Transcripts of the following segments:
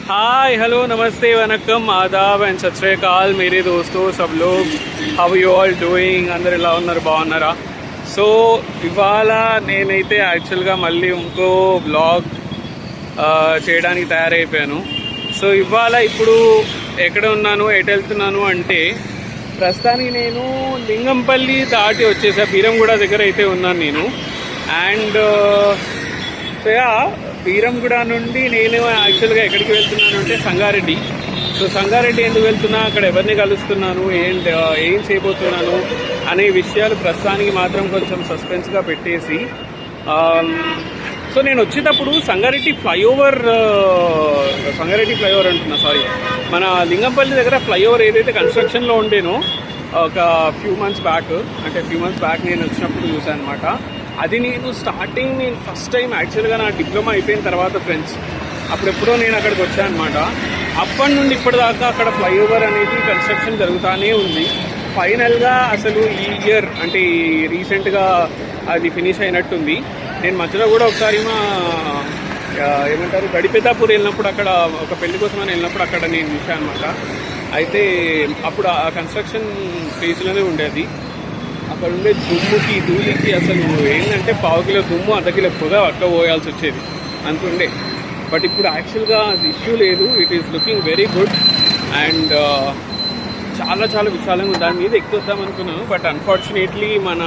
Hi hello नमस्ते वनकम आदाब and सत श्री अकाल मेरे दोस्तों सब लोग हाउ यू ఆల్ డూయింగ్ అందరు ఎలా ఉన్నారు బాగున్నారా సో ఇవాళ నేనైతే యాక్చువల్గా మళ్ళీ ఇంకో బ్లాగ్ చేయడానికి తయారైపోయాను సో ఇవాళ ఇప్పుడు ఎక్కడ ఉన్నాను ఎటు వెళ్తున్నాను అంటే ప్రస్తుతానికి నేను లింగంపల్లి దాటి వచ్చేసా బీరంగూడ దగ్గర అయితే ఉన్నాను నేను అండ్ సో బీరంగూడ నుండి నేను యాక్చువల్గా ఎక్కడికి వెళ్తున్నాను అంటే సంగారెడ్డి సో సంగారెడ్డి ఎందుకు వెళ్తున్నా అక్కడ ఎవరిని కలుస్తున్నాను ఏం చేయబోతున్నాను అనే విషయాలు ప్రస్తుతానికి మాత్రం కొంచెం సస్పెన్స్గా పెట్టేసి సో నేను వచ్చేటప్పుడు సంగారెడ్డి ఫ్లైఓవర్ అంటున్నా సారీ మన లింగంపల్లి దగ్గర ఫ్లైఓవర్ ఏదైతే కన్స్ట్రక్షన్లో ఉండేనో ఒక ఫ్యూ మంత్స్ బ్యాక్ నేను వచ్చినప్పుడు చూసాను అనమాట. అది నేను ఫస్ట్ టైం యాక్చువల్గా నా డిప్లొమా అయిపోయిన తర్వాత ఫ్రెండ్స్ అప్పుడెప్పుడో నేను అక్కడికి వచ్చాను అనమాట. అప్పటి నుండి ఇప్పటిదాకా అక్కడ ఫ్లైఓవర్ అనేది కన్స్ట్రక్షన్ జరుగుతూనే ఉంది. ఫైనల్గా అసలు ఈ ఇయర్ అంటే రీసెంట్గా అది ఫినిష్ అయినట్టుంది. నేను మధ్యలో కూడా ఒకసారి ఏమంటారు గడిపేతాపూర్ వెళ్ళినప్పుడు అక్కడ ఒక పెళ్లి కోసం అని వెళ్ళినప్పుడు అక్కడ నేను చూశాను అనమాట. అయితే అప్పుడు ఆ కన్స్ట్రక్షన్ ఫేజ్లోనే ఉండేది. అక్కడ ఉండే దుమ్ముకి ధూళికి అసలు ఏంటంటే 1/2 కిలో దుమ్ము 1/2 కిలో పొగ పోయాల్సి వచ్చేది అంతుండే. బట్ ఇప్పుడు యాక్చువల్గా అది ఇష్యూ లేదు. It is looking very good and చాలా చాలా విశాలంగా దాని మీద ఎక్కువద్దాం అనుకున్నాను. బట్ అన్ఫార్చునేట్లీ మన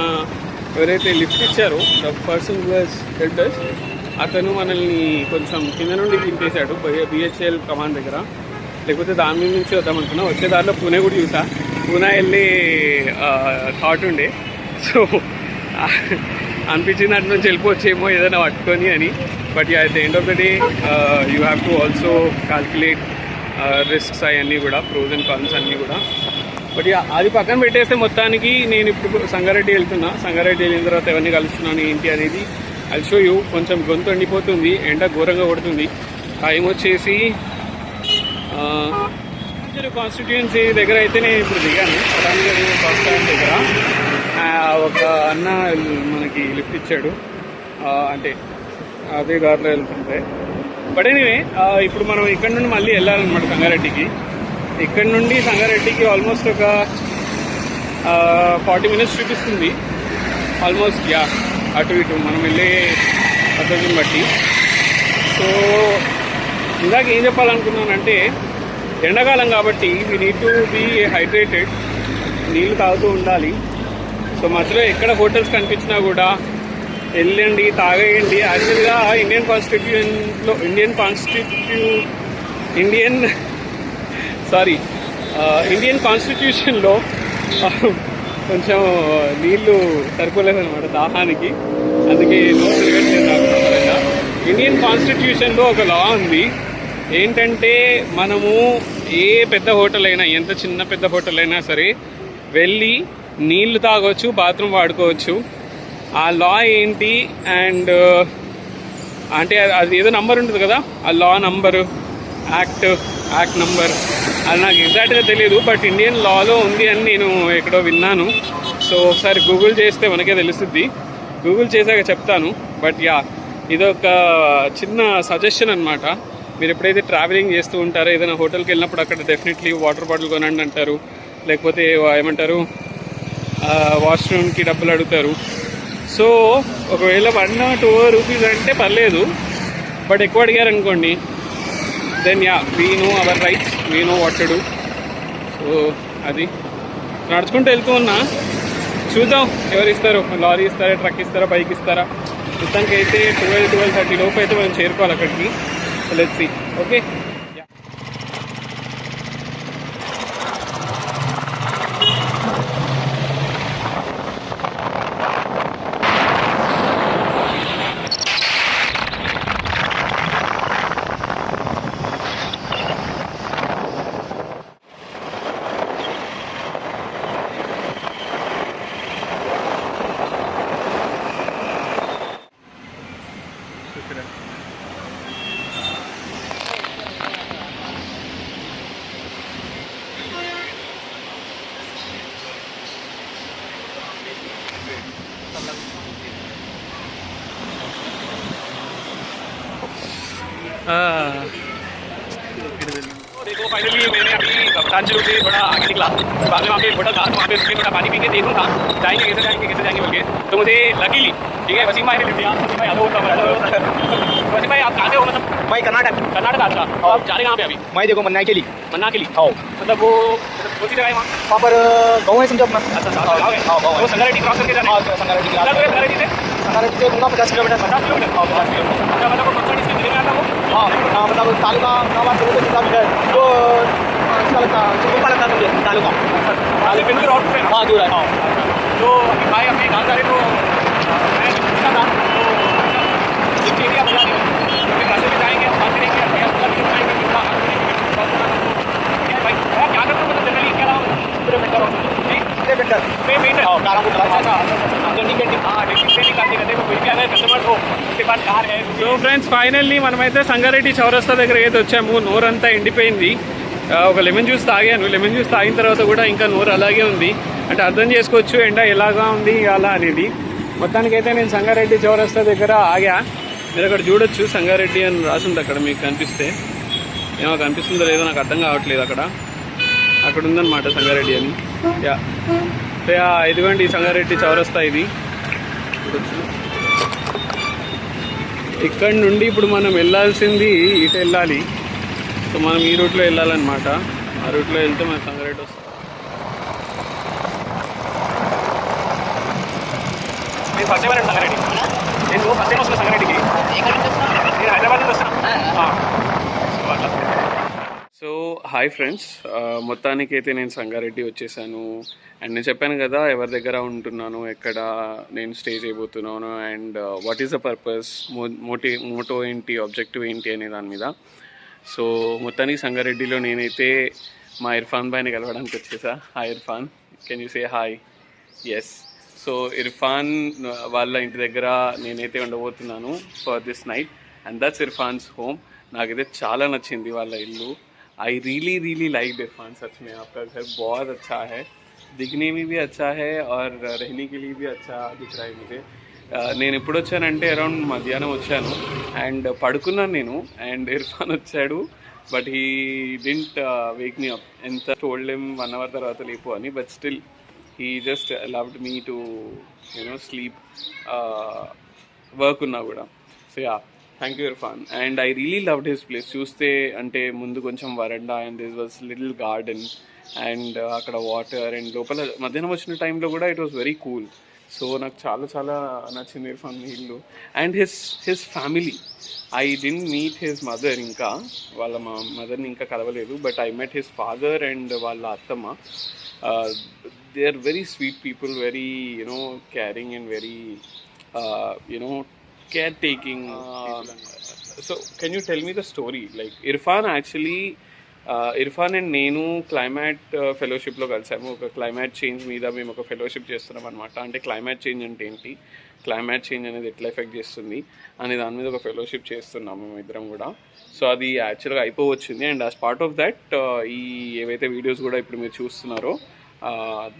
ఎవరైతే లిఫ్ట్ ఇచ్చారో ద పర్సన్ వాజ్ హెల్పర్స్ అతను మనల్ని కొంచెం కింద నుండి దింపేశాడు బిహెచ్ఎల్ కమాండ్ దగ్గర. లేకపోతే దాని మీద నుంచి వద్దామనుకున్నా. వచ్చేదారిలో పూణే కూడా చూసా. పూణే వెళ్ళి థాట్ ఉండే సో అనిపించింది అటు నుంచి వెళ్ళిపోవచ్చేమో ఏదైనా పట్టుకొని అని. But at the end of the day you have to also calculate risks అవన్నీ కూడా ప్రోస్ అండ్ కాన్స్ అన్నీ కూడా. బట్ అది పక్కన పెట్టేస్తే మొత్తానికి నేను ఇప్పుడు సంగారెడ్డి వెళ్తున్నా. సంగారెడ్డి వెళ్ళిన తర్వాత ఎవరిని కలుస్తున్నాను ఏంటి అనేది ఐల్ షో యూ. కొంచెం గొంతు ఎండిపోతుంది, ఎండ ఘోరంగా కొడుతుంది. టైం వచ్చేసి కాన్స్టిట్యుయెన్సీ దగ్గర అయితే నేను ఇప్పుడు దిగాను. బస్ స్టాండ్ దగ్గర ఒక అన్న మనకి లిఫ్ట్ ఇచ్చాడు, అంటే అదే దారిలో వెళ్తుంటే. బట్ ఎనీవే ఇప్పుడు మనం ఇక్కడ నుండి మళ్ళీ వెళ్ళాలన్నమాట సంగారెడ్డికి. ఇక్కడ నుండి సంగారెడ్డికి ఆల్మోస్ట్ ఒక 40 minutes చూపిస్తుంది ఆల్మోస్ట్. అటు ఇటు మనం వెళ్ళే పద్ధతిని బట్టి. సో ఇందాక ఏం చెప్పాలనుకున్నానంటే ఎండాకాలం కాబట్టి we need to be hydrated, నీళ్ళు తాగుతూ ఉండాలి. సో మధ్యలో ఎక్కడ హోటల్స్ కనిపించినా కూడా వెళ్ళండి, తాగేయండి. యాక్చువల్గా ఇండియన్ కాన్స్టిట్యూషన్లో కొంచెం నీళ్లు సరిపోలేదన్నమాట దాహానికి. అందుకే నోట్ తిరగట్లేదు. ఇండియన్ కాన్స్టిట్యూషన్లో ఒక లా ఉంది ఏంటంటే మనము ఏ పెద్ద హోటల్ అయినా, ఎంత చిన్న పెద్ద హోటల్ అయినా సరే వెళ్ళి నీళ్లు తాగొచ్చు, బాత్రూమ్ వాడుకోవచ్చు. ఆ లా ఏంటి అండ్ అంటే అది ఏదో నంబర్ ఉంటుంది కదా, ఆ లా నంబరు యాక్ట్ నంబర్ అది నాకు ఎగ్జాక్ట్గా తెలియదు. బట్ ఇండియన్ లాలో ఉంది అని నేను ఎక్కడో విన్నాను. సో ఒకసారి గూగుల్ చేస్తే మనకే తెలుస్తుంది. గూగుల్ చేశాక చెప్తాను. బట్ ఇదొక చిన్న సజెషన్ అనమాట. మీరు ఎప్పుడైతే ట్రావెలింగ్ చేస్తూ ఉంటారో ఏదైనా హోటల్కి వెళ్ళినప్పుడు అక్కడ డెఫినెట్లీ వాటర్ బాటిల్ కొనండి అంటారు, లేకపోతే ఏమంటారు వాష్రూమ్కి డబ్బులు అడుగుతారు. సో ఒకవేళ 1 or 2 rupees అంటే పర్లేదు. బట్ ఎక్కువ అడిగారు అనుకోండి then we know our rights, we know what to do. So అది నడుచుకుంటూ వెళ్తూ ఉన్నా. చూద్దాం ఎవరు ఇస్తారో, లారీ ఇస్తారా, ట్రక్ ఇస్తారా, బైక్ ఇస్తారా. మొత్తానికి అయితే 12-12:30 లోపు అయితే మనం చేరుకోవాలి అక్కడికి. Let's see. ఓకే, तो फाइनली मैंने अभी कप्तानचरू से थोड़ा आगे निकला, बाद में वहाँ पे होटल था, तो वहाँ पे रुक के थोड़ा पानी पी के देखूँगा जाएंगे कैसे बोल के। तो मुझे लकीली ठीक है वसीम भाई ने लिख दिया। वसीम भाई यादव वसीम भाई आप कहाँ से हो? मतलब मैं कर्नाटक अच्छा। और आप जा रहे कहाँ पे अभी? मैं देखो मन्ना के लिए हाँ मतलब वो कौन सी जगह है वहाँ पर गाँव है समझो अपना। अच्छा वो संगारेड्डी क्रॉस करके जा रहे हैं। संगारेड्डी से 50 किलोमीटर। 50 किलोमीटर अच्छा मतलब वो कौन सा डिस्ट्रिक्ट जिले में आता है वो? हाँ मतलब तालुका नवा 14 किलोमीटर जो तालुका बिल्कुल रोड पे। हाँ दूर है। तो अभी भाई अपने गाँव जा रहे तो मैं पूछा था तो एक एरिया बता रही घर से भी जाएंगे बात करेंगे भाई क्या करते हो मतलब जनरली क्या नाम సో ఫ్రెండ్స్ ఫైనల్లీ మనమైతే సంగారెడ్డి చౌరస్తా దగ్గర అయితే వచ్చాము. నోరంతా ఎండిపోయింది. ఒక లెమన్ జ్యూస్ తాగాను. లెమన్ జ్యూస్ తాగిన తర్వాత కూడా ఇంకా నోరు అలాగే ఉంది. అంటే అర్థం చేసుకోవచ్చు ఎండ ఎలాగా ఉంది అలా అనేది. మొత్తానికైతే నేను సంగారెడ్డి చౌరస్తా దగ్గర ఆగా. మీరు అక్కడ చూడొచ్చు సంగారెడ్డి అని రాసింది అక్కడ మీకు కనిపిస్తే. ఏమో కనిపిస్తుందో లేదో నాకు అర్థం కావట్లేదు. అక్కడ ఉందన్నమాట సంగారెడ్డి అని. ఇదిగోండి సంగారెడ్డి చౌరస్తా ఇది. ఇక్కడ నుండి ఇప్పుడు మనం వెళ్ళాల్సింది ఇటు వెళ్ళాలి. సో మనం ఈ రూట్లో వెళ్ళాలన్నమాట. ఆ రూట్లో వెళ్తే మనకు సంగారెడ్డి వస్తుంది. నేను ఫస్ట్ టైం సంగారెడ్డి. నేను ఫస్ట్ టైం వస్తున్నా సంగారెడ్డికి. నేను హైదరాబాద్ నుంచి వస్తున్నా. సో హాయ్ ఫ్రెండ్స్, మొత్తానికి అయితే నేను సంగారెడ్డి వచ్చేసాను. అండ్ నేను చెప్పాను కదా ఎవరి దగ్గర ఉంటున్నాను, ఎక్కడ నేను స్టే చేయబోతున్నాను and what is the purpose, motto ఏంటి, ఆబ్జెక్టివ్ ఏంటి అనే దాని మీద. సో మొత్తానికి సంగారెడ్డిలో నేనైతే మా ఇర్ఫాన్ భాయ్ని కలవడానికి వచ్చేసా. Hi Irfan, can you say hi? Yes. So Irfan వాళ్ళ ఇంటి దగ్గర నేనైతే ఉండబోతున్నాను for this night and that's Irfan's home. నాకైతే చాలా నచ్చింది వాళ్ళ ఇల్లు. I really like Irfan. सच में आपका घर बहुत अच्छा है, दिखने में भी अच्छा है और रहने के लिए भी अच्छा दिख रहा है मुझे. నేను ఎప్పుడు వచ్చానంటే అరౌండ్ మధ్యాహ్నం వచ్చాను అండ్ పడుకున్నాను నేను అండ్ ఇర్ఫాన్ వచ్చాడు. But he didn't Wake me up. ఎంత టోల్డ్ హిమ్ 1 hour తర్వాత లేపు అని, but still he just loved me to sleep work ఉన్నా కూడా. So yeah, thank you Irfan. And I really loved his place. చూస్తే అంటే ముందు కొంచెం వరండా and this was little garden and అక్కడ వాటర్ అండ్ లోపల మధ్యాహ్నం వచ్చిన టైంలో కూడా it was very cool. So నాకు చాలా నచ్చింది ఇర్ఫాన్ ఇల్లు and his family. I didn't meet his mother, ఇంకా వాళ్ళ మదర్ని ఇంకా కలవలేదు. But I met his father and వాళ్ళ అత్తమ్మ. They are very sweet people, very caring and very caretaking. So can you tell me the story? Like Irfan actually, Irfan and నేను climate ఫెలోషిప్లో కలిసాము. ఒక క్లైమేట్ చేంజ్ మీద మేము ఒక ఫెలోషిప్ చేస్తున్నాం అనమాట. అంటే క్లైమేట్ చేంజ్ అంటే ఏంటి, క్లైమేట్ చేంజ్ అనేది ఎట్లా ఎఫెక్ట్ చేస్తుంది అనే దాని మీద ఒక ఫెలోషిప్ చేస్తున్నాము మేము ఇద్దరం కూడా. సో అది యాక్చువల్గా అయిపోవచ్చింది and as part of that ఈ ఏవైతే వీడియోస్ కూడా ఇప్పుడు మీరు చూస్తున్నారో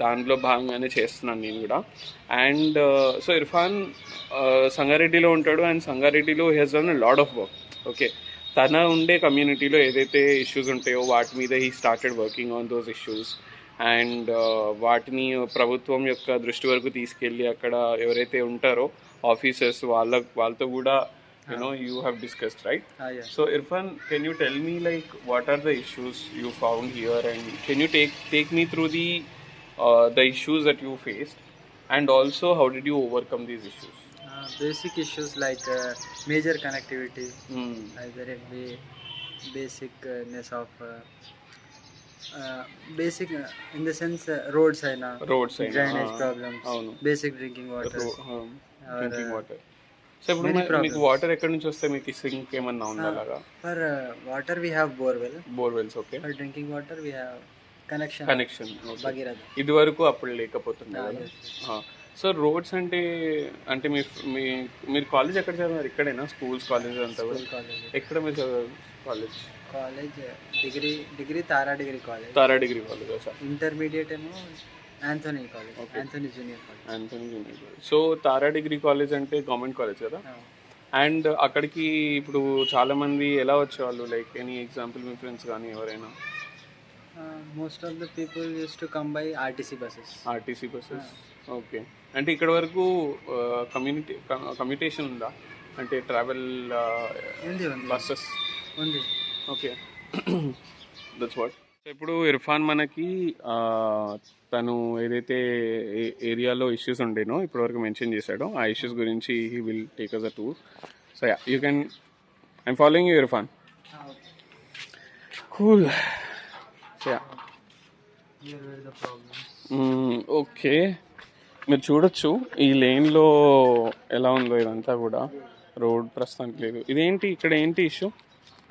దాంట్లో భాగంగానే చేస్తున్నాను నేను కూడా. అండ్ సో ఇర్ఫాన్ సంగారెడ్డిలో ఉంటాడు అండ్ సంగారెడ్డిలో he has done a lot of work. Okay, తన ఉండే కమ్యూనిటీలో ఏదైతే ఇష్యూస్ ఉంటాయో వాటి మీద he started working on those issues and వాటిని ప్రభుత్వం యొక్క దృష్టి వరకు తీసుకెళ్ళి అక్కడ ఎవరైతే ఉంటారో ఆఫీసర్స్ వాళ్ళతో కూడా you have discussed, right? Yes. So Irfan, can you tell me like what are the issues you found here and can you take me through the issues that you faced and also how did you overcome these issues? Basic issues like major connectivity, either it be basicness of basic in the sense roads aina drainage problems, basic drinking water. So ఇప్పుడు మీకు water ఎక్కడి నుంచి వస్తాయి? మీకు sync ఏమన్నా ఉందా అలాగా? For water we have borewells. Okay. For drinking water we have connection Bhagiratha. ఇది వరకు అప్పుడు లేకపోతుండే. సో రోడ్స్ అంటే మీరు కాలేజ్ ఎక్కడ చదివారు? ఇక్కడేనా స్కూల్స్ కాలేజ్ అంతా కూడా? ఎక్కడ మీరు చదివారు college? Degree Tara degree college. Intermediate ఏమో Anthony college, Anthony junior college. So Tara degree college అంటే గవర్నమెంట్ కాలేజ్ కదా? అండ్ అక్కడికి ఇప్పుడు చాలా మంది ఎలా వచ్చేవాళ్ళు, లైక్ ఎనీ ఎగ్జాంపుల్ మీ ఫ్రెండ్స్ కానీ ఎవరైనా? Most of the people used to come by RTC buses. RTC buses, okay. అంటే ఇక్కడ వరకు కమ్యూటేషన్ ఉందా, అంటే ట్రావెల్ ఉంది బస్సెస్ ఉంది. Okay, that's what. సో ఇప్పుడు ఇర్ఫాన్ మనకి తను ఏదైతే ఏరియాలో ఇష్యూస్ ఉండేనో ఇప్పటివరకు మెన్షన్ చేశాడో ఆ ఇష్యూస్ గురించి he will take us a tour. So yeah, you can, I'm following you Irfan. Cool. So yeah, okay. మీరు చూడొచ్చు ఈ లేన్లో ఎలా ఉందో ఇదంతా కూడా. రోడ్ ప్రస్తుతానికి లేదు. ఇదేంటి ఇక్కడ ఏంటి ఇష్యూ?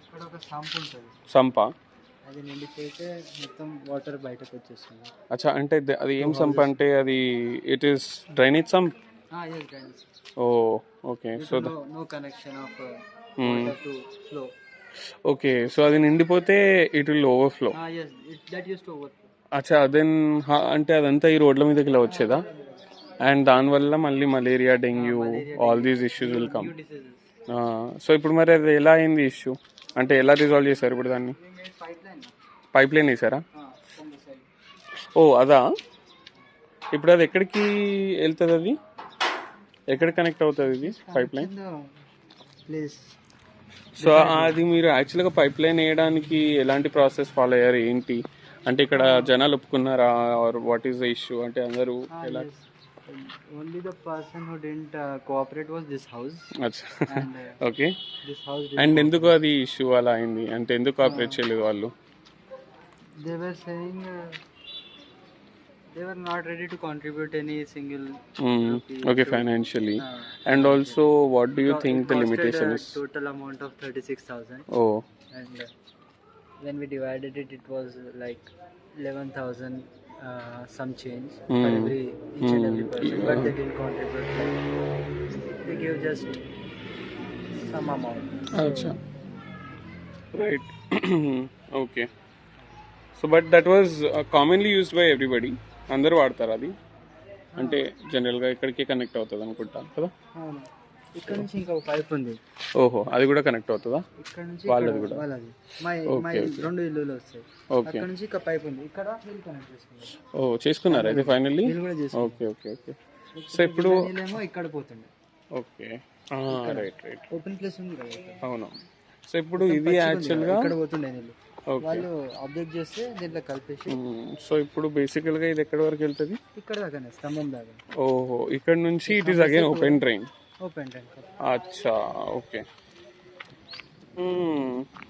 ఇక్కడ ఒక సంప్ ఉంటుంది. సంపా? అది నిండిపోతే మొత్తం వాటర్ బయటకు వచ్చేస్తుంది. అచ్చా, అంటే అది ఏం సంప్ అంటే అది it is drainage sump? Oh okay. So no connection of water to flow. Okay, so అది నిండిపోతే it will overflow. That used to overflow. అచ్చా, దెన్ అంటే అదంతా ఈ రోడ్ల మీదకి ఇలా వచ్చేదా? అండ్ దానివల్ల మళ్ళీ malaria, dengue, all these issues will come. So ఇప్పుడు మరి అది ఎలా అయింది ఇష్యూ, అంటే ఎలా రిజాల్వ్ చేశారు ఇప్పుడు దాన్ని? పైప్ లైన్ వేసారా? ఓ అదా. ఇప్పుడు అది ఎక్కడికి వెళ్తుంది, అది ఎక్కడ కనెక్ట్ అవుతుంది ఇది పైప్ లైన్? సో అది మీరు యాక్చువల్గా పైప్ లైన్ వేయడానికి ఎలాంటి ప్రాసెస్ ఫాలో అయ్యారు ఏంటి? అంటే ఇక్కడ జనాలు ఒప్పుకున్నారా, or what is the issue? అంటే అందరూ ఎలా? Only the person who didn't cooperate was this house. అచ్చా, And okay. this house and ఎందుకు అది ఇష్యూ అలా అయింది, అంటే ఎందుకు కోఆపరేట్ చేయలేదు వాళ్ళు? they were saying they were not ready to contribute any single rupee okay, to- financially. And also, what do you it think the costed limitation a is? total amount of 36,000, Oh, and when we divided it, it was like 11,000 some change for each and every person. But they didn't contribute. Like, they gave just some amount. acha, right. Okay. So but that was commonly used by everybody. అందరూ వాడతారు అది, అంటే జనరల్గా ఇక్కడికే connect అవుతుంది అనుకుంటా కదా? అవును. ఇక్కడ నుంచి ఇంకా ఒక పైప్ ఉంది. ఓహో, అది కూడా కనెక్ట్ అవుతుందా? ఇక్కడ నుంచి వాళ్ళది కూడా? వాళ్ళది. మా రెండు ఇల్లులు వస్తాయి. ఓకే, అక్కడ నుంచి ఇంకా పైప్ ఉంది. ఇక్కడ వీళ్ళు కనెక్ట్ చేసుకున్నారు. ఓ చేసుకున్నారు అయితే ఫైనల్లీ? వీళ్ళు కూడా చేసుకున్నారు. Okay okay okay. సో ఇప్పుడు ఏమో ఇక్కడ పోతుండే. Okay, right right, open place ఉంది కదా ఇక్కడ. అవును. సో ఇప్పుడు ఇది యాక్చువల్గా ఇక్కడ పోతుండే నీళ్ళు. వాళ్ళు అబ్జెక్ట్ చేస్తే దీంట్లో కలిపేసి. సో ఇప్పుడు బేసికల్గా ఇది ఎక్కడి వరకు వెళ్తుంది? ఇక్కడ దాకానే, స్తంభం దాకా. ఓహో, ఇక్కడ నుంచి it is again open drain. Open drain. అచ్చా, okay,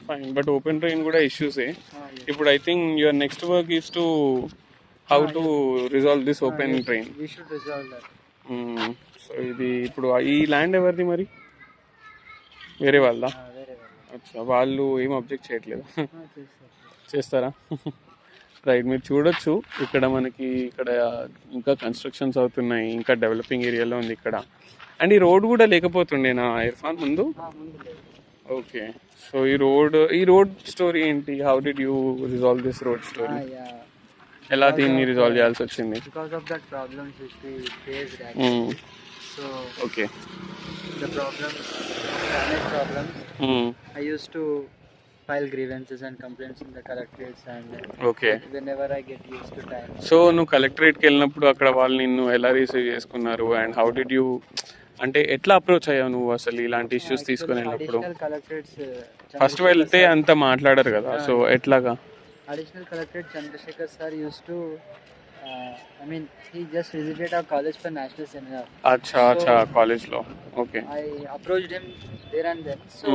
fine. But open drain కూడా ఇష్యూసే. ఇప్పుడు I think your next work is to how to resolve this open drain. We should resolve that. So ఇది ఇప్పుడు ఈ ల్యాండ్ ఎవరిది మరి? వేరే వాళ్ళదా? అచ్చా, వాళ్ళు ఏం అబ్జెక్ట్ చేయట్లేదు? చేస్తారా? రైట్. మీరు చూడొచ్చు ఇక్కడ మనకి ఇక్కడ ఇంకా కన్స్ట్రక్షన్స్ అవుతున్నాయి, ఇంకా డెవలపింగ్ ఏరియాలో ఉంది ఇక్కడ. అండ్ ఈ రోడ్ కూడా లేకపోతుండేనా ఇర్ఫాన్ ముందు? ఓకే. సో ఈ రోడ్ స్టోరీ ఏంటి? How did you resolve this road story? ఎలా దీన్ని రిజాల్వ్ చేయాల్సి వచ్చింది? Because of that problems which we faced actually. So okay, the problems, I used to file grievances and complaints in the collectorates, and okay. whenever I get used to time. So నువ్వు కలెక్టరేట్కి వెళ్ళినప్పుడు అక్కడ వాళ్ళు నిన్ను ఎలా receive చేసుకున్నారు, and how did you, అంటే ఎట్లా approach అయ్యావు నువ్వు అసలు ఇలాంటి ఇష్యూస్ తీసుకుని వెళ్ళినప్పుడు? Additional collectorates, ఫస్ట్ వెళ్తే అంత మాట్లాడరు కదా, సో ఎట్లాగా? additional collectorate Chandrasekhar sir used to I mean he just visited our college for national seminar. అచ్చా అచ్చా, కాలేజ్లో. Okay. I approached him there and then. So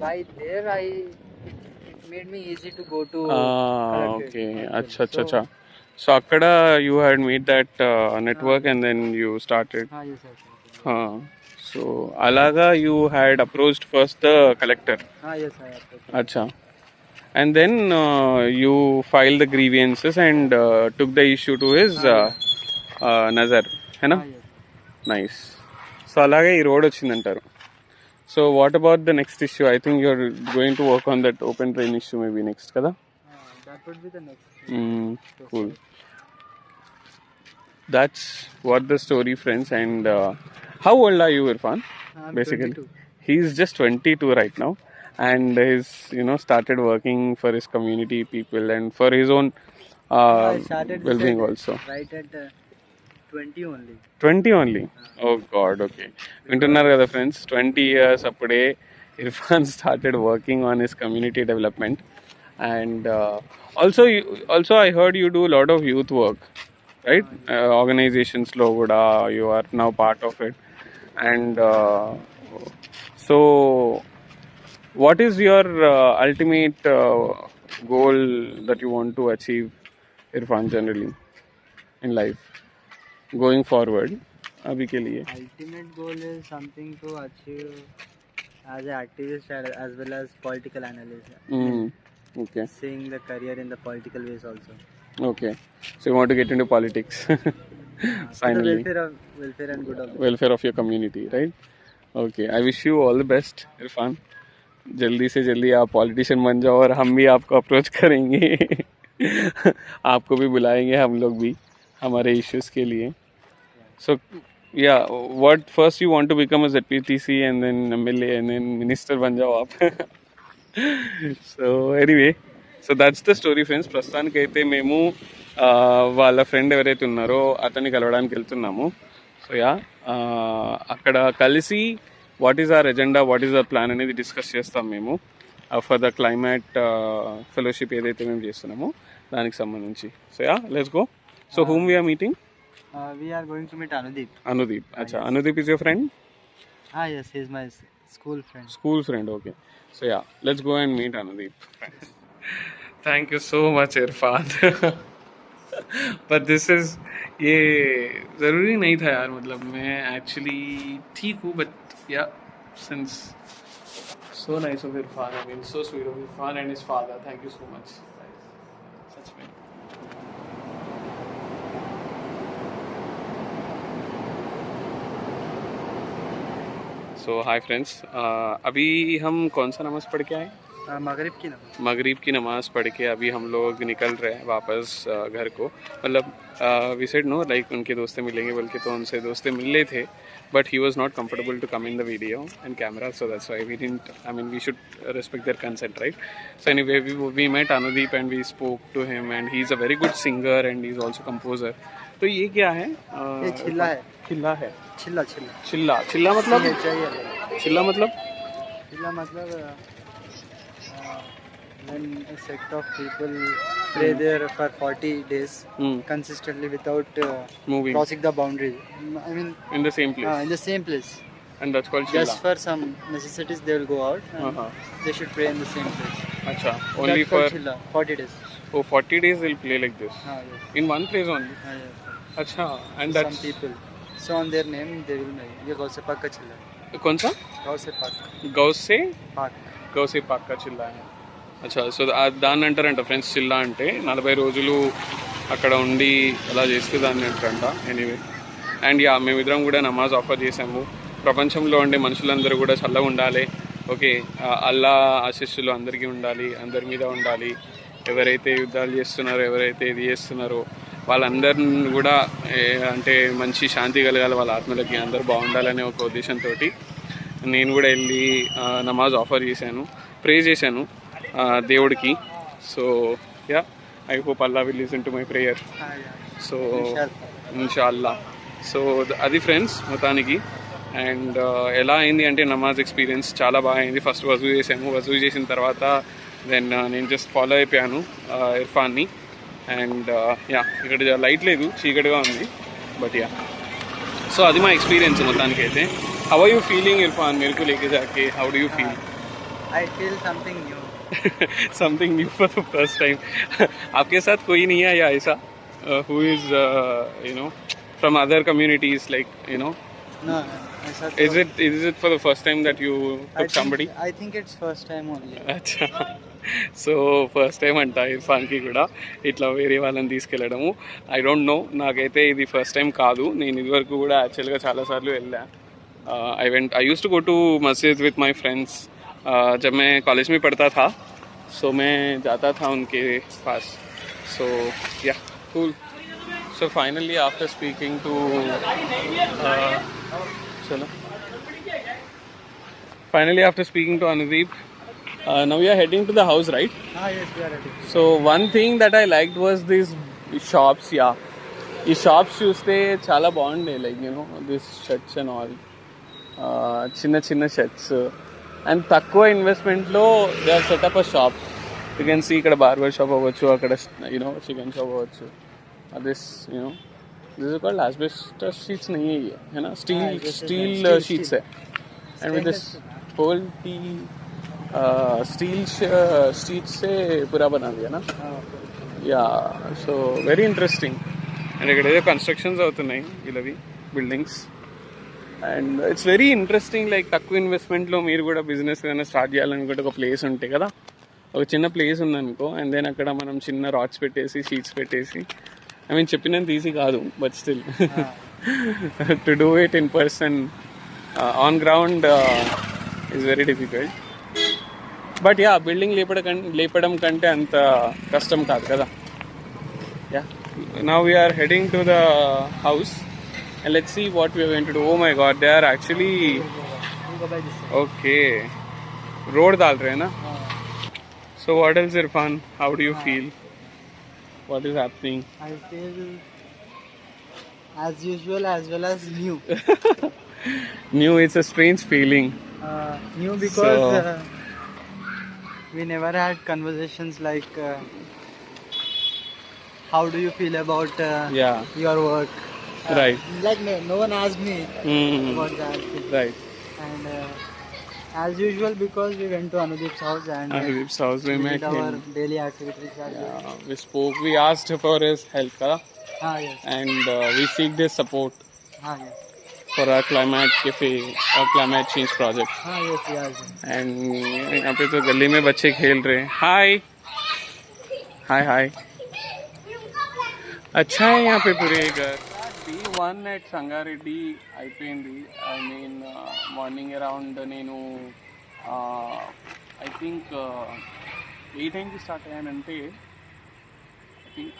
by there it made me easy to go to okay, అచ్చా అచ్చా అచ్చా. So అక్కడ you had meet that network and then you started. yes sir. So అలాగా you had approached first the collector? yes I approached. అచ్చా. And then you filed the grievances and took the issue to his Nazar, है ना? Nice. So అలాగే ఈ road వచ్చిందంటారు. So what about the next issue? I think you're going to work on that open drain issue maybe next, kada? That would be the next. Cool. That's what the story, friends. And how old are you, Irfan? I'm basically. 22. He's just 22 right now, and he's started working for his community people and for his own I started this well-being also. right at 20 only. 20 only. Oh God, okay. వింటున్నారు కదా friends, 20 years అప్పుడే Irfan started working on his community development. And also I heard you do a lot of youth work, right? Organizations lo kuda you are now part of it. And so what is your ultimate goal that you want to achieve, Irfan, generally in life going forward abhi ke liye? Ultimate goal is something to achieve as an activist as well as political analyst. Okay. Seeing the career in the political ways also. Okay, so you want to get into politics. Finally, For the welfare and good of the welfare of your community, right? Okay, I wish you all the best, Irfan. जल्दी से जल्दी आप politician बन जाओ और हम भी आपको अप्रोच करेंगे. आपको भी बुलाएंगे हम लोग भी हमारे इश्यूज के लिए. So yeah, what first you want to become a ZPTC and then MLA and then minister बन जाओ आप. So anyway, so that's the story friends. ప్రస్తుతానికి అయితే మేము వాళ్ళ ఫ్రెండ్ ఎవరైతే ఉన్నారో అతన్ని కలవడానికి వెళ్తున్నాము. సో యా, అక్కడ కలిసి what is our agenda, what is our plan అనేది డిస్కస్ చేస్తాం మేము ఫర్ ద క్లైమేట్ ఫెలోషిప్ ఏదైతే మేము చేస్తున్నామో దానికి సంబంధించి. So ya, let's go. So whom we are meeting? we are going to meet Anudeep. Anudeep. అచ్చా, Anudeep is your friend? Yes, he is my school friend. School friend, okay. So yeah, let's go and meet Anudeep. Thank you so much, Irfan. But this is ये ज़रूरी नहीं था यार, मतलब मैं actually ठीक हूँ, but yeah, since so nice of Irfan, I mean so sweet of Irfan and his father. Thank you so much, guys. Such में. सो हाय फ्रेंड्स, अभी हम कौन सा नमाज़ पढ़ के आए? मगरिब की नमाज. मगरिब की नमाज़ पढ़ के अभी हम लोग निकल रहे हैं वापस घर को. मतलब वी सेड नो, लाइक उनके दोस्तें मिलेंगे बोल के, तो उनसे दोस्तें मिल रहे थे, but he was not comfortable to come in the video and camera, so that's why we didn't, I mean we should respect their consent, right? So anyway, we met Anudeep and we spoke to him and he is a very good singer and he is also composer. तो ये क्या है? ये छिल्ला है. खिल्ला है. छिल्ला छिल्ला चिल्ला. चिल्ला मतलब? चाहिए. चिल्ला मतलब? छिल्ला मतलब when a set of people pray there for 40 days consistently without Moving. crossing the boundary. I mean In the same place. in the same place. And that's called chilla. Just for some necessities they will go out and they should pray in the same place. Acha, only That's for called chilla, 40 days. 40 days they'll play like this. Yes. In one place only. Yes. Acha, and Some that's people. So on their name they will make. ये गौ से पाक का चिल्ला. कौन सा? गौ से पाक. पाक का చిల్లా है. అచ్చా, సో దాన్ని అంటారంట ఫ్రెండ్స్, చిల్లా అంటే 40 రోజులు అక్కడ ఉండి అలా చేస్తే దాన్ని అంటారంట. ఎనీవే, అండ్ యా, మేమిద్దరం కూడా నమాజ్ ఆఫర్ చేసాము. ప్రపంచంలో ఉండే మనుషులందరూ కూడా చల్లగా ఉండాలి, ఓకే, అల్లా ఆశీస్సులు అందరికీ ఉండాలి, అందరి మీద ఉండాలి. ఎవరైతే యుద్ధాలు చేస్తున్నారో, ఎవరైతే ఇది చేస్తున్నారో వాళ్ళందరిని కూడా అంటే మంచి శాంతి కలగాలి వాళ్ళ ఆత్మలకి, అందరూ బాగుండాలనే ఒక ఉద్దేశంతో నేను కూడా వెళ్ళి నమాజ్ ఆఫర్ చేశాను, ప్రే చేశాను దేవుడికి. So ya, I hope Allah will listen to my prayer. So ఇన్షాల్లా. సో అది ఫ్రెండ్స్ మొత్తానికి. అండ్ ఎలా అయింది అంటే నమాజ్ ఎక్స్పీరియన్స్ చాలా బాగా అయింది. ఫస్ట్ వజూ చేసాము, వజూ చేసిన తర్వాత దెన్ నేను జస్ట్ ఫాలో అయిపోయాను ఇర్ఫాన్ని. అండ్ యా, ఇక్కడ లైట్ లేదు, చీకటిగా ఉంది, బట్ యా, సో అది మా ఎక్స్పీరియన్స్ మొత్తానికి అయితే. How are you feeling Irfan मेरे को लेके जाके? How do you feel? I feel something new. Something new for the first time. आपके साथ कोई नहीं है या ऐसा who is you know from other communities, like you know? No, ऐसा तो is it for the first time that you took somebody? I think it's first time only. అచ్చా, సో ఫస్ట్ టైం అంట ఇర్ఫాన్కి కూడా ఇట్లా వేరే వాళ్ళని తీసుకెళ్ళడము. ఐ డోంట్ నో, నాకైతే ఇది ఫస్ట్ టైం కాదు. నేను ఇదివరకు కూడా యాక్చువల్గా చాలాసార్లు వెళ్ళా. I used to go to मस्जिद विथ माई फ्रेंड्स. जब मैं कॉलेज में पढ़ता था, सो मैं जाता था उनके पास. So yeah, cool. So finally after speaking to चलो Finally, after speaking to Anudeep, now we are heading to the house, right? Yes, we are ready. So one thing that I liked was these shops. Yeah, ఈ shops చూస్తే చాలా బాగుండే, like you know this shirts and all, చిన్న చిన్న shirts and తక్కువ ఇన్వెస్ట్మెంట్లో they are set up a shop. You can see ఇక్కడ barber shop అవ్వచ్చు, అక్కడ యూనో చికెన్ షాప్ అవ్వచ్చు. This you know this is called asbestos sheets नहीं है ये, है ना, स्टील sheets है. And with this whole steel sheets से पूरा बना दिया ना. Ya, so very interesting. And ఇక్కడ ఏదో కన్స్ట్రక్షన్స్ అవుతున్నాయి ఇలావి buildings. And it's very interesting, like తక్కువ ఇన్వెస్ట్మెంట్లో మీరు కూడా బిజినెస్ ఏదైనా స్టార్ట్ చేయాలనుకుంటే ఒక ప్లేస్ ఉంటే కదా, ఒక చిన్న ప్లేస్ ఉందనుకో, అండ్ దెన్ అక్కడ మనం చిన్న రాడ్స్ పెట్టేసి షీట్స్ పెట్టేసి, ఐ మీన్ చెప్పినంత ఈజీ కాదు, but still to do it in person on ground is very difficult. But yeah, building లేపడం కంటే అంత కష్టం కాదు కదా. Yeah, now we're heading to the house and let's see what we are going to do. Oh my god, they are actually Go by this side. okay, road dal rahe na. So what else, Irfan, how do you feel, what is happening? I feel as usual as well as new. New, it's a strange feeling. New because So- we never had conversations like how do you feel about Yeah, your work. right. Like no one asked me about that. Right. And as usual, because we went to Anudeep's house and Anudeep's house, we we met did our him. daily activities. Yeah, we spoke, we asked for his help, Yes. and we seek their support Yes. for our climate cafe, our climate change project. Yes. And यहाँ पे तो गली में बच्चे खेल रहे हैं. हाय हाय हाय. अच्छा है यहाँ पे पूरे घर. D1 at సంగారెడ్డి అయిపోయింది. ఐ మీన్ మార్నింగ్ అరౌండ్ నేను ఐ థింక్ ఏ టైంకి స్టార్ట్ అయ్యానంటే, I think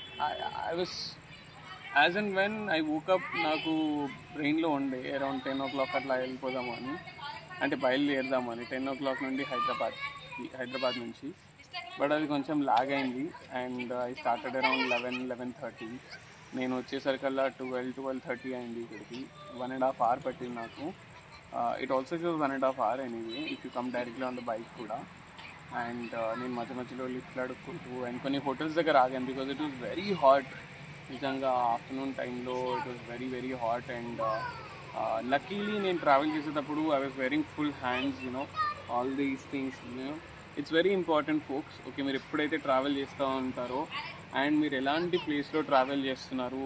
I was as and when I woke up, నాకు బ్రెయిన్లో ఉండే అరౌండ్ 10 o'clock అట్లా వెళ్ళిపోదాము అని, అంటే బయలుదేరదాము అని 10 o'clock నుండి హైదరాబాద్ నుంచి. బట్ అది కొంచెం లాగ్ అయింది అండ్ ఐ స్టార్టెడ్ అరౌండ్ 11:30. నేను వచ్చేసరికల్లా 12:30 అయింది ఇక్కడికి. 1.5 hour పట్టింది నాకు. It also shows 1.5 hour anyway if you come directly on the bike కూడా. అండ్ నేను మధ్యలో లిఫ్ట్లు అడుక్కుంటూ అండ్ కొన్ని హోటల్స్ దగ్గర ఆగాను because it was very hot. నిజంగా ఆఫ్టర్నూన్ టైంలో it was very very hot. And luckily నేను ట్రావెల్ చేసేటప్పుడు I was wearing full hands, you know all these things. You know it's very important folks. Okay, మీరు ఎప్పుడైతే travel చేస్తూ ఉంటారో అండ్ మీరు ఎలాంటి ప్లేస్లో ట్రావెల్ చేస్తున్నారు,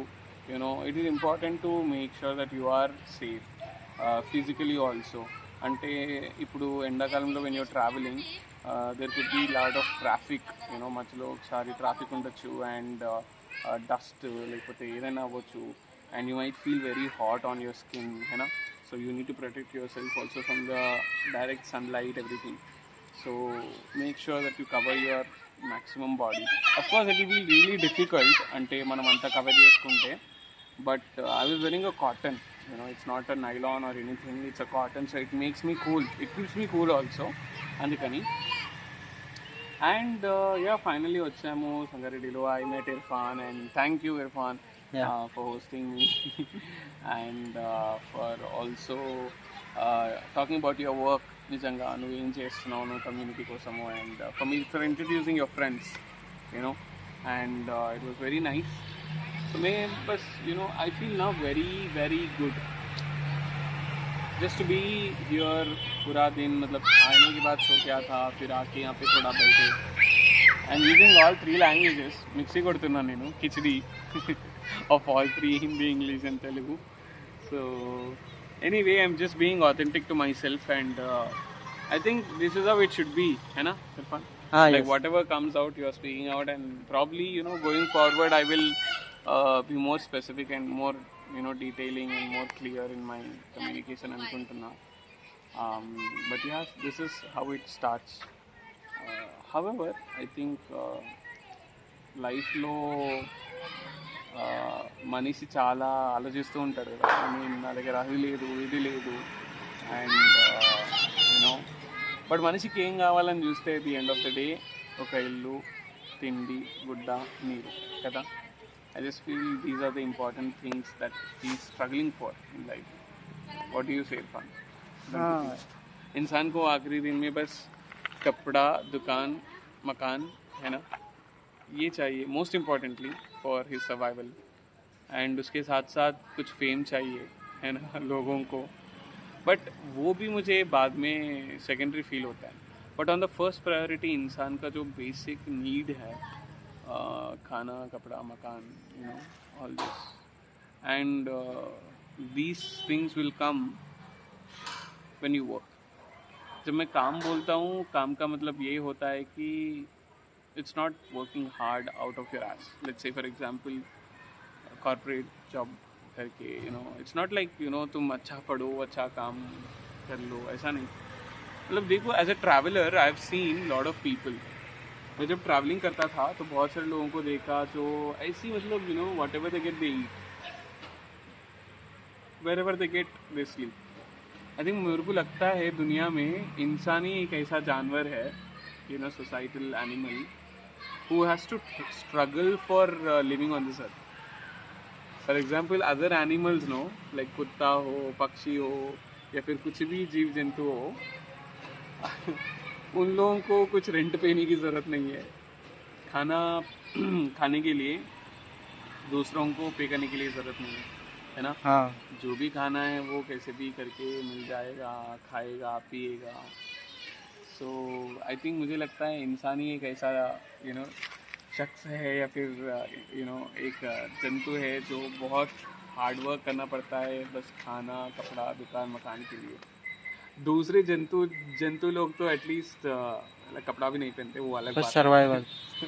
you know it is important to make sure that you are safe physically also. అంటే ఇప్పుడు ఎండాకాలంలో when you're travelling there could be lot of traffic, you know మధ్యలో ఒకసారి ట్రాఫిక్ ఉండొచ్చు అండ్ డస్ట్ లేకపోతే ఏదైనా అవ్వచ్చు and you might feel very hot on your skin, you know, so you need to protect yourself also from the direct sunlight, everything. So make sure that you cover your maximum body. Of course it will be really difficult ante manam anta cover cheskunte, but I was wearing a cotton, you know, it's not a nylon or anything, it's a cotton, so it makes me cool, it keeps me cool also andukani. And yeah, finally vachamu Sangareddylo. I met Irfan and thank you Irfan for hosting me and for also talking about your work. నిజంగా నువ్వు ఏం చేస్తున్నావు నువ్వు community కోసము, and for introducing your friends, you know, and it was very nice. So मैं बस, you know, I feel now very very good just to be here. पूरा दिन मतलब आने के बाद सो गया था, फिर आके यहाँ पे थोड़ा बैठे and using all 3 languages. Mixie కొడుతున్నాను నేను, khichdi of all 3, Hindi, English and Telugu. So anyway, I'm just being authentic to myself and I think this is how it should be, hai na Irfan? Like whatever comes out you are speaking out, and probably, you know, going forward I will be more specific and more, you know, detailing and more clear in my communication anukuntunna. But yeah, this is how it starts. However, I think life lo మనిషి చాలా ఆలోచిస్తూ ఉంటాడు కదా. I mean నా దగ్గర అది లేదు ఇది లేదు అండ్ యూనో బట్ మనిషికి ఏం కావాలని చూస్తే the end of the day ఒక ఇల్లు, తిండి, గుడ్డ, నీరు కదా. I just feel these are the important things that he's struggling for in life. What do you say, Irfan? इंसान को आखिरी दिन में बस कपड़ा, दुकान, मकान है ना, ये चाहिए most importantly for his survival. And उसके साथ साथ कुछ फेम चाहिए है ना लोगों को, बट वो भी मुझे बाद में सेकेंडरी फील होता है. But on the first priority इंसान का जो बेसिक नीड है, खाना, कपड़ा, मकान, you know, all this, and these things will come when you work. जब मैं काम बोलता हूँ, काम का मतलब ये होता है कि it's not working hard out of your ass. Let's say for example corporate job करके, you know, it's not like you know तुम अच्छा पढ़ो, अच्छा काम कर लो, ऐसा नहीं. मतलब देखो, as a traveller I have seen lot of people. मैं जब ट्रैवलिंग करता था तो बहुत सारे लोगों को देखा जो ऐसी, मतलब you know, whatever they get they eat, wherever they get they sleep. I think मेरे को लगता है दुनिया में इंसान ही एक ऐसा जानवर है, you know, societal animal who has to struggle for living on this earth. For example other animals no, like कुत्ता हो, पक्षी हो, या फिर कुछ भी जीव जंतु हो, उन लोगों को कुछ रेंट देने की ज़रूरत नहीं है. खाना खाने के लिए दूसरों को पे करने के लिए ज़रूरत नहीं है ना. हाँ, जो भी खाना है वो कैसे भी करके मिल जाएगा, खाएगा, पिएगा. सो आई थिंक मुझे लगता है इंसान ही एक ऐसा यू नो शख्स है, या फिर यू नो एक जंतु है जो बहुत हार्ड वर्क करना पड़ता है बस खाना, कपड़ा, दुकान, मकान के लिए. दूसरे जंतु लोग तो एटलीस्ट कपड़ा भी नहीं पहनते, वो अलग बात सर्वाइवल.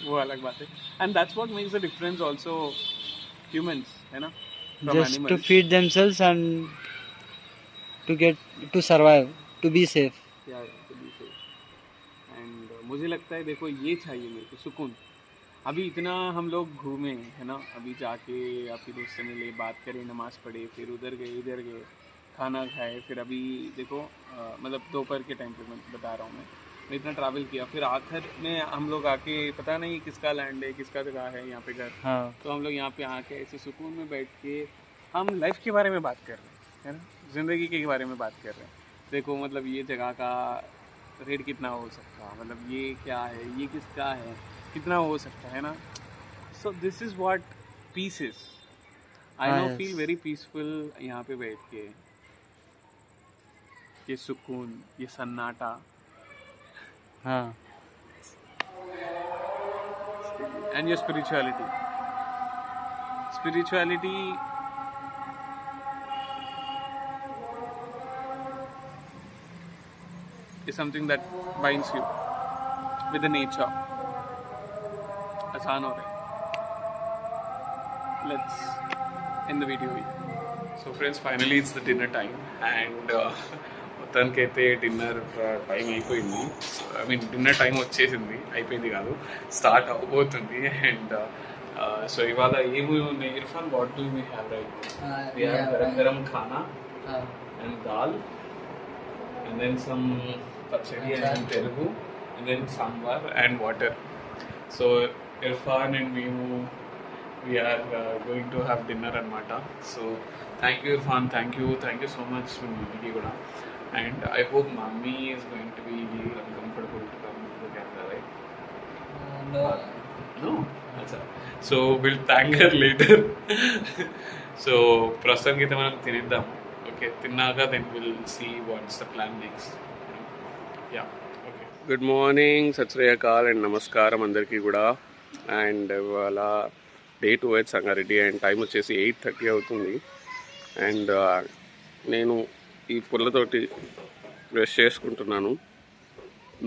वो अलग बात है. And that's what makes the difference also humans, है ना, from Just to animals. feed themselves and to survive, to be safe. Yeah, to be safe. And मुझे लगता है देखो ये चाहिए मेरे को, सुकून. अभी इतना हम लोग घूमे है ना, अभी जाके आपके दोस्त से मिले, बात करें, नमाज़ पढ़े, फिर उधर गए, इधर गए, खाना खाए, फिर अभी देखो मतलब दोपहर के टाइम पे मैं बता रहा हूँ, मैं इतना ट्रैवल किया, फिर आखिर में हम लोग आके पता नहीं किसका लैंड है, किसका जगह है यहाँ पे घर. हाँ, तो हम लोग यहाँ पे आके ऐसे सुकून में बैठ के हम लाइफ के बारे में बात कर रहे हैं, है ना, ज़िंदगी के बारे में बात कर रहे हैं. देखो मतलब ये जगह का रेट कितना हो सकता है, मतलब ये क्या है, ये किसका है, कितना हो सकता है ना. So this is what peace is. I know feel very peaceful यहाँ पे बैठ के. ये सुकून, ये सन्नाटा. हाँ, and your spirituality is something that binds you with the nature. आसान हो रहा है. Let's end the video here. So friends, finally it's the dinner time, and మొత్తానికైతే డిన్నర్ టైం అయిపోయింది. ఐ మీన్ డిన్నర్ టైం వచ్చేసింది, అయిపోయింది కాదు, స్టార్ట్ అవ్వబోతుంది. అండ్ సో ఇవాళ ఏమి ఉంది Irfan, what do we have right? We have garam garam khana and dal and then some pachadi and perugu and then sambar and water. So Irfan and మేము we are going to have dinner అనమాట. So thank you Irfan, thank you so much మీ మమ్మీకి కూడా. And I hope mommy is going to be uncomfortable to come to the camera, right? No? Achha. So we'll thank her later. So prastaniki అయితే మనం తినేద్దాం. Okay, తిన్నాక then we'll see what's the plan next. Yeah. Okay. Good morning, Sat Sri Akal and Namaskaram అందరికీ కూడా. And ఇవాళ day 2 at Sangareddy and time వచ్చేసి 8:30 అవుతుంది. And నేను ఈ పుల్లతోటి బ్రష్ చేసుకుంటున్నాను.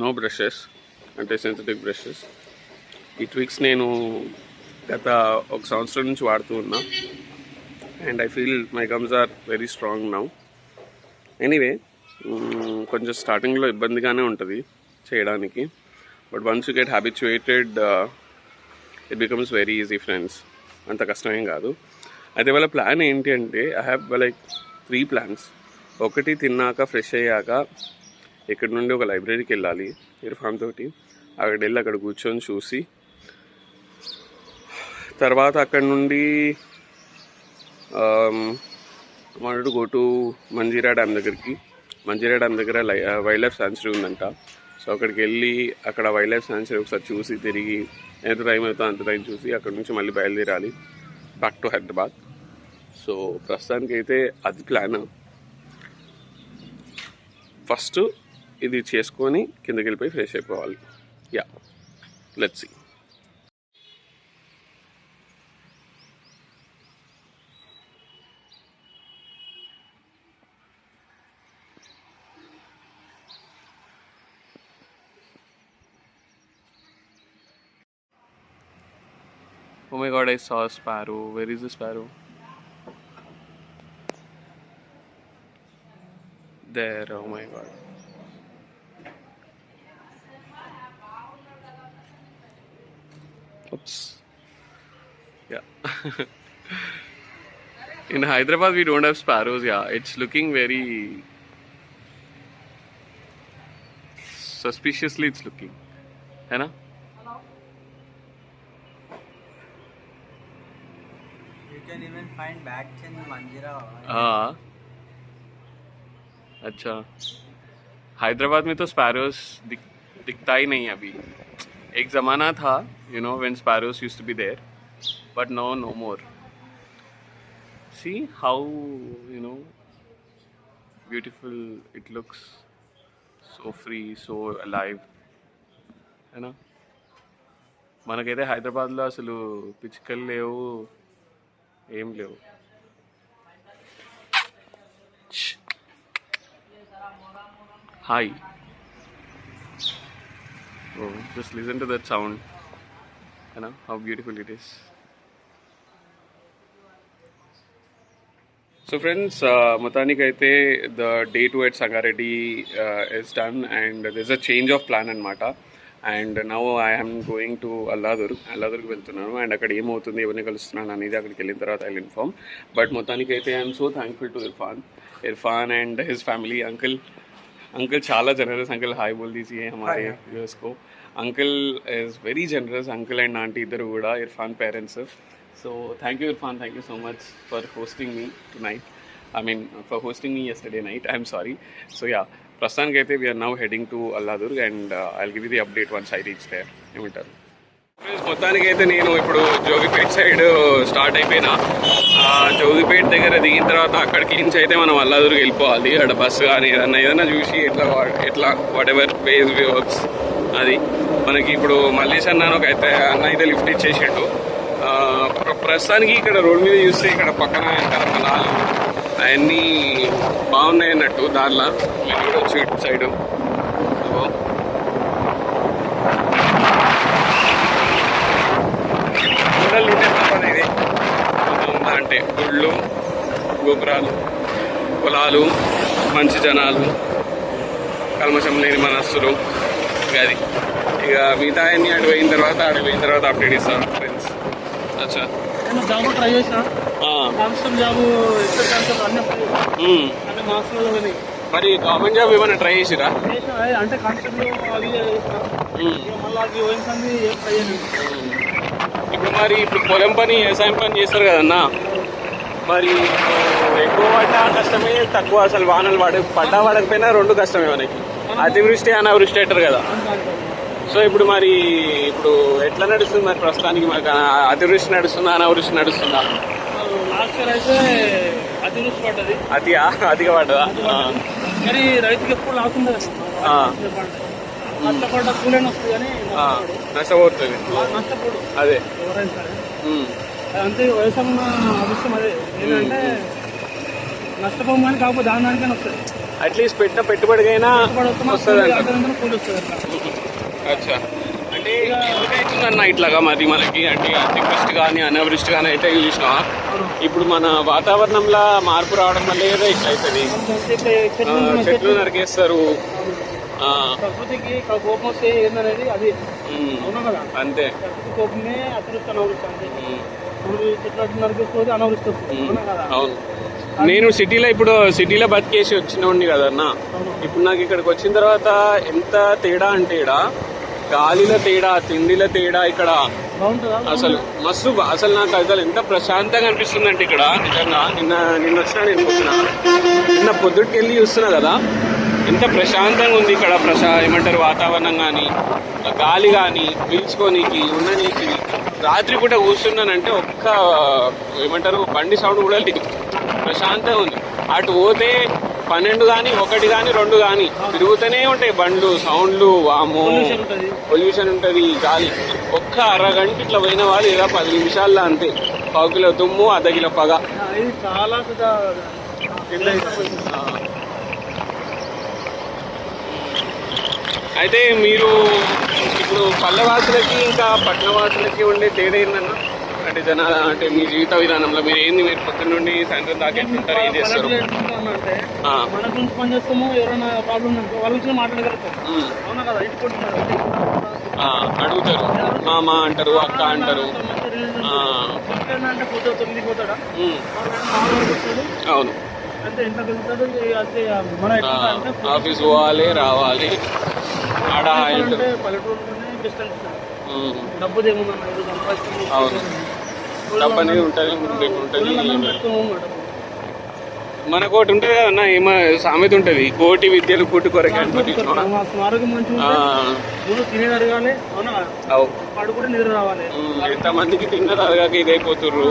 నో బ్రషెస్ అంటే సింథటిక్ బ్రషెస్. ఈ ట్విక్స్ నేను గత 1 సంవత్సరం నుంచి వాడుతూ ఉన్నా. And I feel my gums are very strong now. Anyway, కొంచెం స్టార్టింగ్లో ఇబ్బందిగానే ఉంటుంది చేయడానికి, but once you get habituated it becomes very easy friends. అంత కష్టమేం కాదు. అయితే వాళ్ళ ప్లాన్ ఏంటి అంటే, ఐ హ్యావ్ లైక్ 3 ప్లాన్స్. ఒకటి, తిన్నాక ఫ్రెష్ అయ్యాక ఇక్కడ నుండి ఒక లైబ్రరీకి వెళ్ళాలి ఇర్ఫాన్ తోటి. అక్కడ వెళ్ళి అక్కడ కూర్చొని చూసి తర్వాత అక్కడ నుండి wanted to go to Manjira dam దగ్గరికి. మంజీరా డ్యామ్ దగ్గర వైల్డ్ లైఫ్ శాంచురీ ఉందంట. సో అక్కడికి వెళ్ళి అక్కడ వైల్డ్ లైఫ్ శాంచురీ ఒకసారి చూసి తిరిగి ఎంత టైం అవుతుందో అంత టైం చూసి అక్కడ నుంచి మళ్ళీ బయలుదేరాలి బ్యాక్ టు హైదరాబాద్. సో ప్రస్తుతానికి అయితే అది ప్లాన్. ఫస్ట్ ఇది చేసుకొని కిందకి వెళ్ళిపోయి ఫ్రెష్ అయిపోవాలి. Yeah, let's see. Oh my god, I saw a sparrow. Where is the sparrow? There, oh my god. Oops. Yeah. In Hyderabad we don't have sparrows, yeah. It's looking very suspiciously it's looking. है ना? You can even find bats in Manjira. हाँ. अच्छा, हैदराबाद में तो sparrows दिखता ही नहीं अभी. एक ज़माना था, you know, when sparrows used to be there, but no more. See how, you know, beautiful it looks, so free, so alive, है ना. మనకైతే హైదరాబాద్లో అసలు పిచ్చుకలు లేవు, ఏం లేవు. Hi. Oh, just listen to that sound. You know how beautiful it is. So friends, మొత్తానికి అయితే the day tour at Sangareddy is done and there's a change of plan అన్నమాట. And now I am going to Alladurg వెళ్తున్నాను. And అక్కడ ఏమవుతుంది, ఎవరిని కలుస్తున్నాను అనేది అక్కడికి వెళ్ళిన తర్వాత ఐ విల్ ఇన్ఫార్మ్. బట్ మొత్తానికి అయితే I'm so thankful to Irfan and his family. Uncle చాలా जनरस. अंकल हाई बोल दीजिए हमारे व्यूअर्स को. Uncle is very generous. Uncle and aunty इधर కూడా Irfan parents. So thank you Irfan, thank you so much for hosting me tonight. I mean for hosting me yesterday night. I'm sorry. So yeah, ప్రస్తుతానికి అయితే we are now heading to Alladurg and I'll give you the update once I reach there. ఏమంటారు? మొత్తానికి అయితే నేను ఇప్పుడు Jogipet side start అయిపోయినా. జోగిపేట దగ్గర దిగిన తర్వాత అక్కడికి నుంచి అయితే మనం అల్లాదుర్గ్ వెళ్ళిపోవాలి. అక్కడ బస్సు కానీ ఏదైనా చూసి ఎట్లా వాట్ ఎవర్ వేస్ వర్క్స్ అది మనకి ఇప్పుడు మల్లేష్ అన్న అయితే లిఫ్ట్ ఇచ్చేసిండు. ప్రస్తుతానికి ఇక్కడ రోడ్ మీద చూస్తే ఇక్కడ పక్కన పొలాలు అవన్నీ బాగున్నాయి అన్నట్టు. దారిలో మీరు కూడా వచ్చి ఇటు సైడు గుడ్డలు ఉంటే తప్పదు. ఇది అంటే గుళ్ళు, గోపురాలు, పొలాలు, మంచి జనాలు, కల్మషం లేని మనస్సులు. అది ఇక మిగతా అన్ని అటు పోయిన తర్వాత అప్డేట్ ఇస్తాను ఫ్రెండ్స్. అచ్చా జాబ్ ట్రై చేసిన జాబ్ మరి గవర్నమెంట్ జాబ్ ఏమైనా ట్రై చేసిరా? అంటే కాన్స్టేబుల్ అది మళ్ళీ ఇప్పుడు పొలం పని, వ్యవసాయం పని చేస్తారు కదన్నా. మరి ఎక్కువ పడ్డా కష్టమే, తక్కువ అసలు వానలు పడ్డా పడకపోయినా రెండు కష్టమే మనకి. అతివృష్టి అనావృష్టి అంటారు కదా. సో ఇప్పుడు ఎట్లా నడుస్తుంది మరి ప్రస్తుతానికి? మనకు అతివృష్టి నడుస్తుందా, అనావృష్టి నడుస్తుందా? లాస్ట్ ఇయర్ అయితే అతివృష్టి పడ్డది. అతిగా పడ్డదా? మరి రైతుకి ఎప్పుడు లాస్ ఉంది కదా. కష్టపడ్డ కూలైనా వస్తుంది కానీ నష్టపోతుంది. నష్టపోడు అదే ఎవరైనా సరే. అంతే వ్యవసాయం అదృష్టం. అదే ఏంటంటే నష్టపోమని కాకపోతే దానికైనా వస్తుంది. అట్లీస్ట్ పెట్టిన పెట్టుబడికైనా వస్తుంది. అచ్చా, అంటే ఎందుకైతుందన్న ఇట్లాగా మరి మనకి? అంటే అతివృష్టి కానీ అనావృష్టి కానీ అయితే చూసినా ఇప్పుడు మన వాతావరణంలో మార్పు రావడం వల్ల ఏదో ఇట్లా అవుతుంది. చెట్లు నరికేస్తారు. ప్రకృతికి కోపం వస్తే ఏందనేది అది అవునా కదా. అంతే, కోపమే అతివృష్టి అనావృష్టి. అంటే చెట్లు నరికేస్తుంది, అనావృష్టి వస్తుంది. అవునా కదా. అవును. నేను సిటీలో బతికేసి వచ్చినోడిని కదన్న. ఇప్పుడు నాకు ఇక్కడికి వచ్చిన తర్వాత ఎంత తేడా అంటే ఈడ గాలిలో తేడా, తిండిలో తేడా. ఇక్కడ అసలు మస్తు అసలు నాకు అసలు ఎంత ప్రశాంతంగా అనిపిస్తుంది అంటే ఇక్కడ నిజంగా. నిన్న వచ్చినా నేను నిన్న పొద్దుటికి వెళ్ళి చూస్తున్నా కదా, ఎంత ప్రశాంతంగా ఉంది ఇక్కడ. ఏమంటారు వాతావరణం కానీ గాలి కానీ పీల్చుకోనీకి ఉండనీకి. రాత్రిపూట కూర్చున్నానంటే ఒక్క ఏమంటారు బండి సౌండ్ కూడా లేదు, ప్రశాంతంగా ఉంది. అటు పోతే 12 కానీ 1 కానీ 2 కానీ తిరుగుతూనే ఉంటాయి బండ్లు, సౌండ్లు, వామో పొల్యూషన్ ఉంటుంది, గాలి. ఒక్క అరగంట ఇట్లా పోయిన వాళ్ళు ఇలా 10 నిమిషాల్లో అంతే 1 కిలో దుమ్ము, 1/2 కిలో పగ. చాలా అయితే మీరు ఇప్పుడు పల్లెవాసులకి ఇంకా పట్టణవాసులకి ఉండే తేడా ఏందన్నా? అంటే జనాల అంటే మీ జీవిత విధానంలో మీరు పొద్దున్న నుండి సాయంత్రం దాకా ఎట్లుంటారు, ఏం చేస్తారు? మన గురించి పని చేస్తాము, ఎవరైనా ప్రాబ్లం వాళ్ళ గురించి మాట్లాడగలుగుతాం. అవునా కదా? అడుగుతారు, మామ అంటారు, అక్క అంటారు. అంటే పోతాడా? అవును, అంటే ఎంత వెళ్తాడు అంటే మన ఆఫీస్ పోవాలి రావాలి. ఆడ పల్లెటూరులోనే బెస్ట్ అనిపిస్తుంది. డబ్బు ఏముందన్న సంపాదిస్తుంది. అవును, డబ్బు అనేది ఉంటుంది, ఉంటుంది. మనకు ఒకటి ఉంటుంది కదన్నా, ఏమో సామెత ఉంటుంది, కోటి విద్యలు కూటి కొరకే అనుకుంటే. ఆరోగ్యం మంచిగా తినేది అడగాలి, అవునా? వాడు కూడా నిద్ర రావాలి. ఎంతమందికి తిన్నది అడగాక ఇదైపోతుర్రు.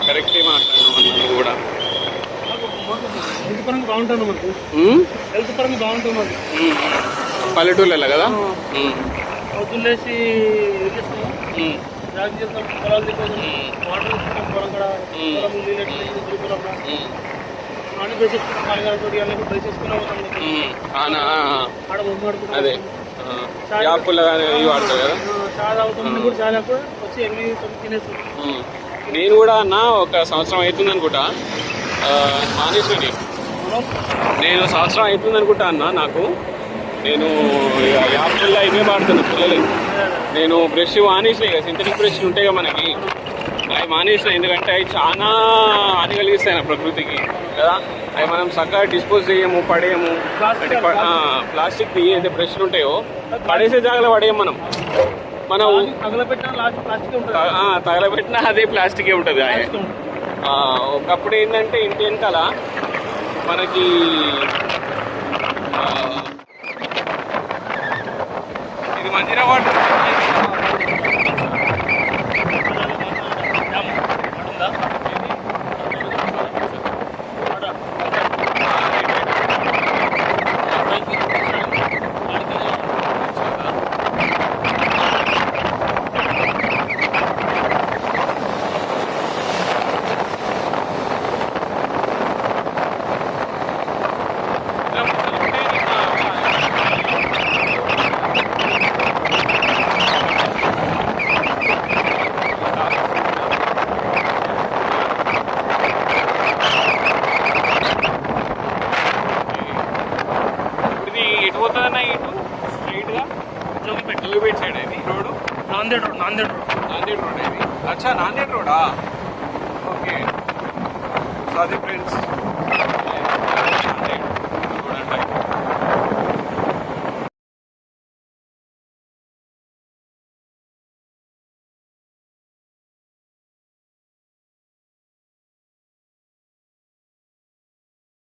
కరెక్టే మాట్లాడినాం కూడా. హెల్త్ పరంగా బాగుంటుంది మనకు, హెల్త్ పరంగా బాగుంటుంది మనకు పల్లెటూళ్ళలో కదా. పొద్దున్నేసి జాగింగ్ చేస్తాం, పొలాలు తిరుగుతాం, వాటర్ తీసుకుంటాం, పొలం కూడా పొలం నీళ్ళు తిరుగుతున్నాం, నాన్న డ్రెస్ చేసుకుంటాం, కాయగాలతో అన్నీ డ్రెస్ చేసుకుని ఆడ బొమ్మాడుకుంటాం. అదే వాడతారు కదా. చాలా అవుతుంది కూడా, చాలా కూడా వచ్చి 8-9 తినేస్తాం. నేను కూడా అన్న 1 సంవత్సరం అవుతుంది అనుకుంటా మానేశ్వరి. నేను సంవత్సరం అవుతుంది అనుకుంటా అన్న. నేను యాప్లో ఇవే వాడుతాను పిల్లలు. నేను బ్రష్ మానేసిన, ఇక సింథటిక్ బ్రష్లు ఉంటాయి కదా మనకి, అవి మానేసిన. ఎందుకంటే అవి చాలా హాని కలిగిస్తాయి ప్రకృతికి కదా. అవి మనం చక్కగా డిస్పోజ్ చేయము, పడేయము. అంటే ప్లాస్టిక్ ఏదైతే బ్రష్లు ఉంటాయో పడేసే జాగాలో పడేయం మనం. తగలబెట్టినా అదే ప్లాస్టికే ఉంటుంది. ఒకప్పుడు ఏంటంటే ఇంటి వెనకాల మనకి ఇది మంజీరా వాటర్ జోగిపేట సైడ్ ఇది రోడ్. నాందేడ్ రోడ్ ఇది. అచ్చా, నాందేడ్ రోడా? ఓకే. సో అది ఫ్రెండ్స్.